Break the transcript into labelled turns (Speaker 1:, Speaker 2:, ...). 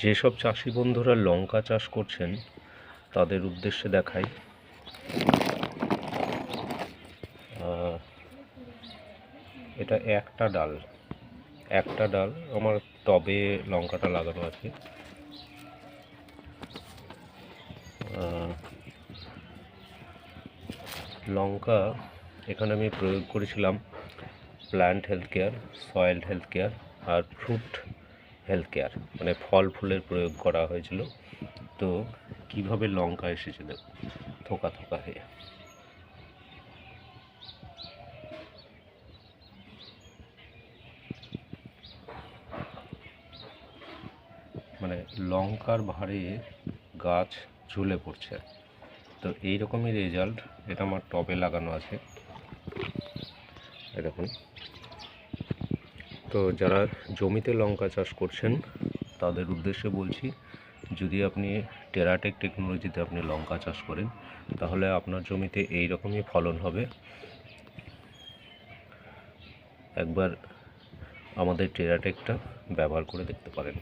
Speaker 1: যেসব চাষি বন্ধুরা লঙ্কা চাষ করছেন তাদের উদ্দেশ্যে দেখাই। এটা একটা ডাল আমার টবে লঙ্কাটা লাগানো আছে। লঙ্কা এখানে আমি প্রয়োগ করেছিলাম plant health care, soil health care আর ফ্রুট হেলথ কেয়ার, মানে ফল ফুলের প্রয়োগ করা হয়েছিল। তো কিভাবে লঙ্কা এসেছে দেখুন, থোকা থোকা হয়ে। মানে লঙ্কার ভারে গাছ ঝুলে পড়ছে। তো এইরকমই রেজাল্ট। এটা আমার টবে লাগানো আছে, দেখুন। তো যারা জমিতে লঙ্কা চাষ করছেন তাদের উদ্দেশ্যে বলছি, যদি আপনি টেরাটেক টেকনোলজিতে আপনি লঙ্কা চাষ করেন তাহলে আপনার জমিতে এই রকমই ফলন হবে। একবার আমাদের টেরাটেকটা ব্যবহার করে দেখতে পারেন।